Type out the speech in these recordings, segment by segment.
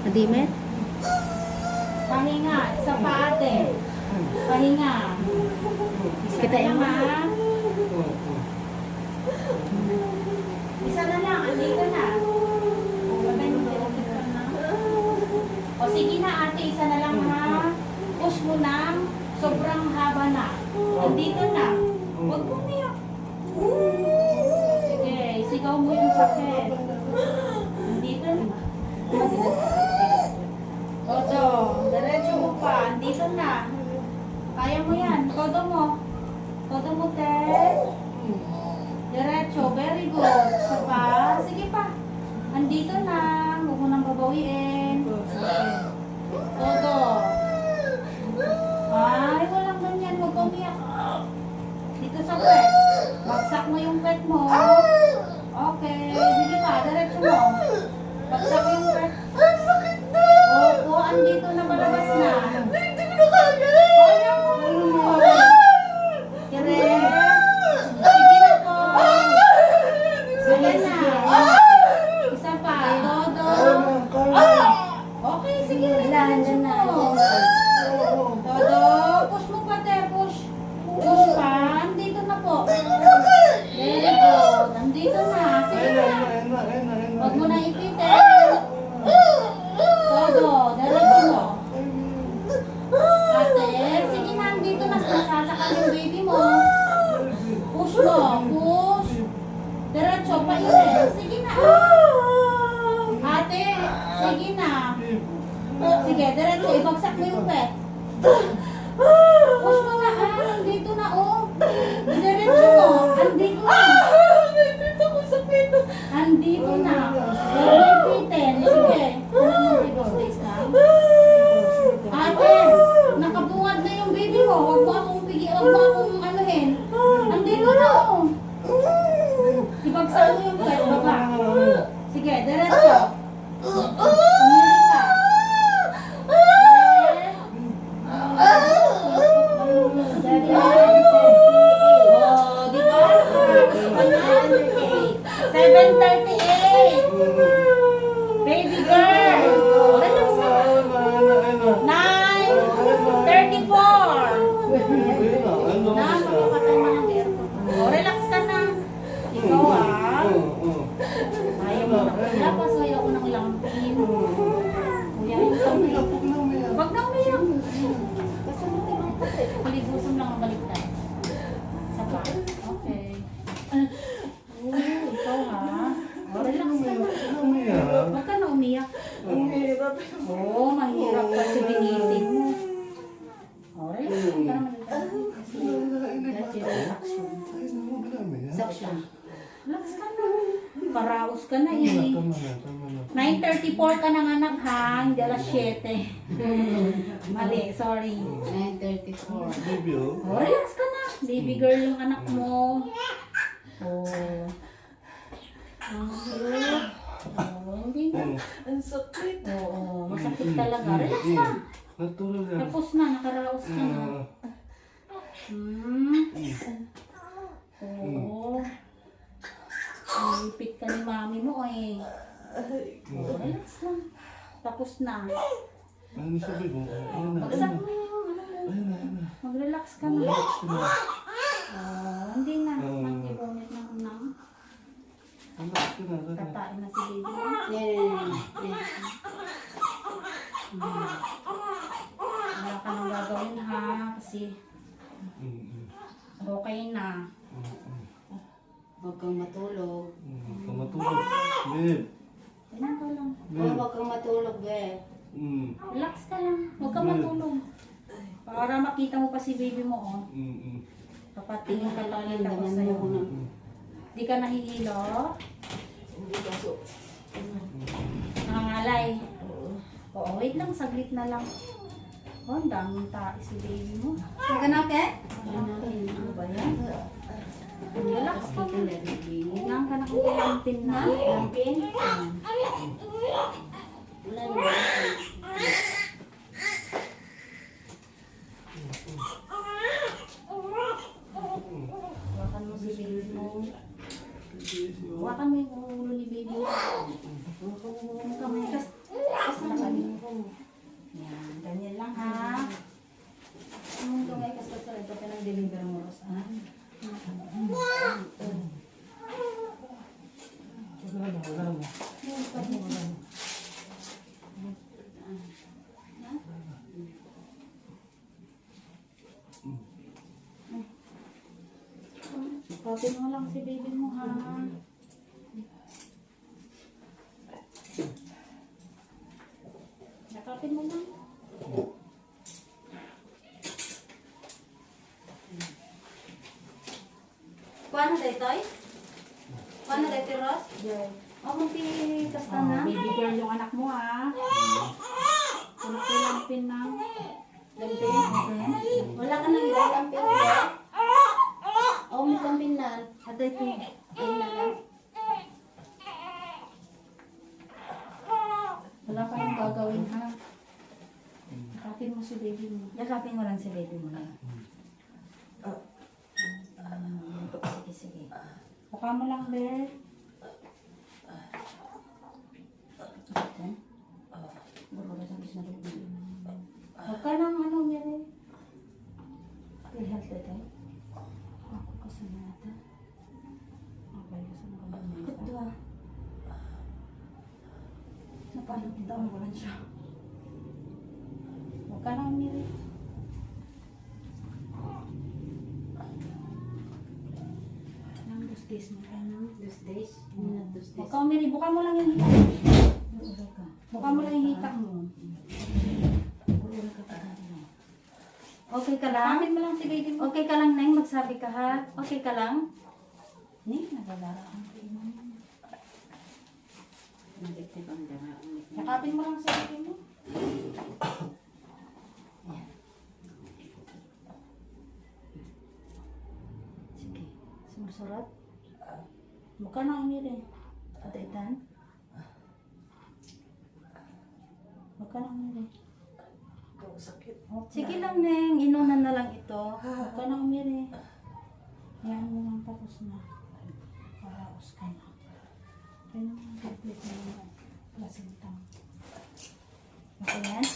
Madimet? Pahinga. Isa pa ate. Pahinga. Isa Kita na lang mo. ha. Isa na lang. Andito na. O sige na ate. Isa na lang ha. Push mo na. Sobrang haba na. Andito na. Huwag mo umiyak. Sige. Sigaw mo yung sakit. Andito na. Todo. Diretso mo pa. Andito na. Kaya mo yan. Todo mo. Todo mo, te. Diretso. Very good. Isa pa. Sige pa. Andito na. Huwag mo nang babawiin. Todo. Ay, walang ganyan. Huwag ka umiyak. Dito sa pet. Bagsak mo yung pet mo. Okay. Sige pa. Diretso mo. Bagsak yung pet. Opo, andito na malabas na. Kaya mo. Dire. Sige na po. Sige na. Isa pa. Todo. Okay, sige. Kailangan dyan na. Todo. Push mo pa, te. Push. Push pa. Andito na po. Very good. Andito na. Sige na. Huwag mo na ipitin. Todo. Diretso mo. Ate, sige na. Andito na. Sasakal yung baby mo. Push mo. Push. Diretso pa itin. Sige na. Ate, sige na. Sige, diretso. Ibagsak mo yung pet. Push mo na. Andito na, oh. Diretso mo. Andito na. Andito na. Huwag mo ipitin. Sige. Ate, nakabungad na yung baby mo. Huwag mo akong anuhin. Andito na, oh. Ibagsak mo yung pet, baba. Sige, diretso. Umiyak ka. Oh, di ba? 7:38. Baby girl. Relax ka. 9:34. Na, magpapatay mo ng aircon. Oh, relax ka na. Ikaw ayaw mo na. Wala pa, so ayaw ko ng lampin. Kuya, yung lampin. Wag na umiyak. Kuligusong lang ang baliktad. Sapa. Okay. Ikaw Oh, relax ka na. Huwag ka na umiyak. Oo, mahirap kasi binitin mo. Oh, relax ka naman. That's your reaction. Suction. Relax ka na. Paraos ka na eh. 9:34 ka ng anak ha, hindi alas 7. Mali, sorry. 9:34. Oh, relax ka na. Baby girl yung anak mo. Oh. Hindi na. Ang sakit. Oo, masakit talaga. Relax ka. Tapos na, nakaraos ka na. Oo. Ipit ka ni mami mo eh. Oh, relax lang. Tapos na. Bagsak mo yung mag-relax ka na. Hindi na. Mag-ibonit na unang. Tatain na si baby. Wala ka nang gagawin ha. Kasi okay na. Huwag kang matulog. Kailan ka lang. Huwag kang matulog, be. Relax ka lang. Huwag ka matulog. Para makita mo pa si baby mo, oh. Papatingin ka lang yung tapos sa'yo. Di ka nahihilo? Nangangalay? Oo, wait lang. Saglit na lang. Oh, ang daming tae si baby mo. Huwag ka na, okay? Ano ba yan? Relax ka lang. Hingaan ka na kung kailantin na. Lampin. Wala na. Hawakan mo si baby mo. Hawakan mo yung ulo ni baby. Hawakan mo yung kamay. Kas na kami. Yan, ganyan lang ha. Ang tungay kas sa ito pinag-deliver mo, Rosan. Wala mo. Kapin mo lang si baby mo ha. Yakapin mo lang. Kuha na daytoy? Kuha na daytoy, Ros? O, magti-kasta na. Baby girl yung anak mo ha. Kulak ko lang pin na. Lampin? Okay. Wala ka nang lampin ko. O, may lampin na. At ito, ayun na lang. Wala kayong gagawin ha. Yakapin mo si baby mo. Yakapin mo lang si baby mo na. Sige, sige. Mukha mo lang, Beth. Huwag ka lang ano, Mary. Health ito. Ako kasi nata. Okay, kasi Ito ah. Napalitan mo lang siya. Huwag ka lang, Mary. Nang days mo ka na. Those days? Not those Huwag days. ka, Mary. Buka mo lang yung hita. Buka mo lang yung hita mo. Okay ka lang? Kapit mo lang si baby mo. Okay ka lang, Neng? Magsabi ka ha? Okay ka lang? Ni, nagalaraan ko yun. Nagtip ang dara. Yakapin mo lang si baby mo. Sige. Sumusurat? Huwag ka na, Mary. Ataitan? Huwag ka na, Mary. Sige lang, Neng. Inunan na lang ito. Huwag ka na, Mary. Yan mo lang tapos na. Paraos ka na. Kaya naman, complete na yung placenta. Okay yan?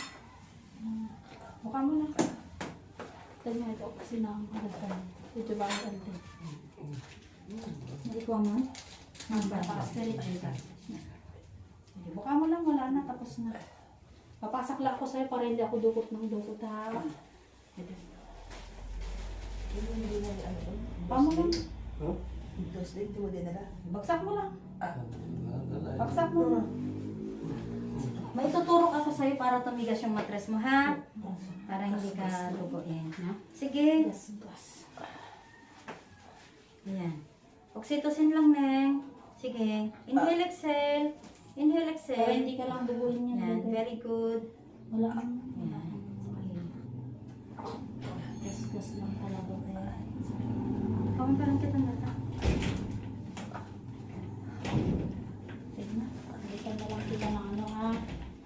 Mukha mo na. Tanya ito kasi na ang halagan. Ito ba ang ante? Hindi ko mo? Ang bata-asterit. Sige, mukha mo lang. Wala na. Tapos na. Papasak lang ako sa'yo para hindi ako dukot ng dukot ha. Pamo lang. Bagsak mo lang. Bagsak mo lang. May tuturo ako sa'yo para tumigas yung matres mo, ha? Para hindi ka luguin. Ha? Sige. Gas, gas. Yan. Oxytocin lang, Neng. Sige. Inhale, exhale. Inhale, Para exhale. hindi ka lang duguin yan. Yan. bebe. Very good. Wala ang Yan. Okay. gas, gas lang talaga. Kawin pa lang kita nata. Sige na. Balikan na lang kita ng ano ha.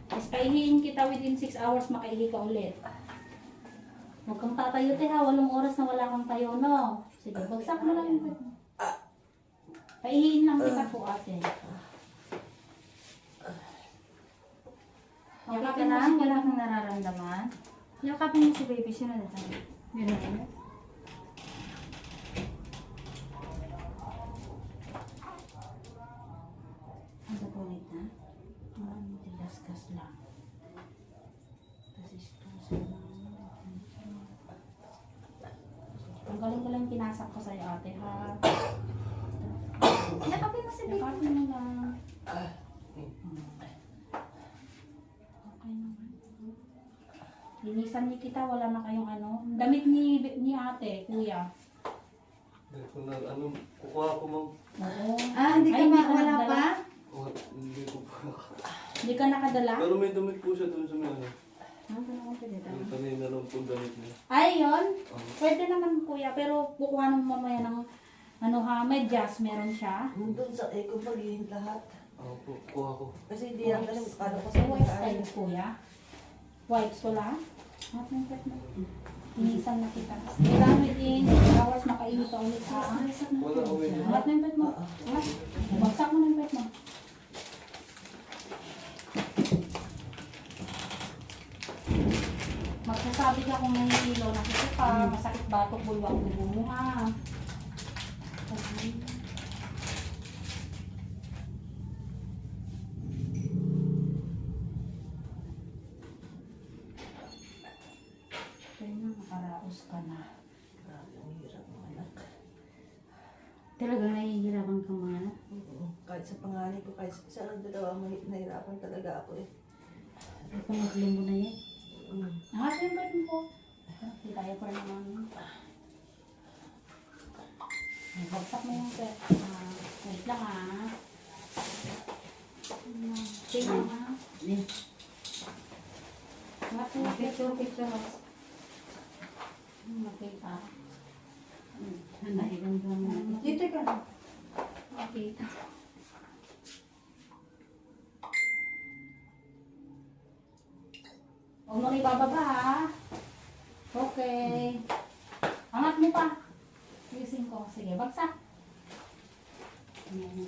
Tapos paihiin kita within 6 hours makaihi ka ulit. Huwag kang tatayo te ha. 8 oras na wala kang tayo no. Sige, bagsak mo lang yung paihiin lang kita po ate. Okay ka lang? Wala kang nararamdaman? Yakapin mo si baby. Sino na tayo? Meron. Ang sapunit na? Ano, tigas-gas lang. Tapos ito sa ang galing-galing pinasak ko sa'yo ate ha. Yakapin mo si baby. Yakapin mo lang. Okay naman. Linisan niya kita, wala na kayong ano. Damit ni ate, kuya. Hindi ko na, kukuha ko ma'am. Oo. Ah, hindi ka Ay, ba? ka Wala nakadala? pa? Hindi ko pa. Hindi ka nakadala? Pero may damit po siya doon sa may ano. Ah, wala ko dito. Yung kanina lang po damit niya. Ay, yun. Oh. Pwede naman kuya, pero kukuha ng mamaya ng ano ha, medyas meron siya. Doon sa eco magiging lahat. Ako po, kuha ko. Kasi hindi ang alam kano ko So, sa wipes tayo kuya. Wipes wala? At ng pet mo. Inisan na kita. Kailangan within 6 hours makainit ka ulit ha. Wala ko may At ng pet mo. Ha? Bagsak mo ng pet mo. akong nahihilo, nakikita, masakit batok, bulwang dugo mo ha. Okay. Kaya na, nakaraos ka na. Grabe, ang hirap ng anak. Talagang nahihirapan kang mga anak. Oo. Kahit sa panganay ko, kahit sa dalawa, nahirapan talaga ako eh. Ay, pangatlo mo na yan. Hangatin ba rin po? Hindi kaya pa naman. Bagsak mo yung pet. Wait lang ah. Tingnan ah. Eh, Hangatin yung picture. Makita. nahirang ka mo. Dito ka na. Makita. Huwag mo ibababa ha. Okay. Angat mo pa. Ayusin ko. Sige, bagsak. Ano,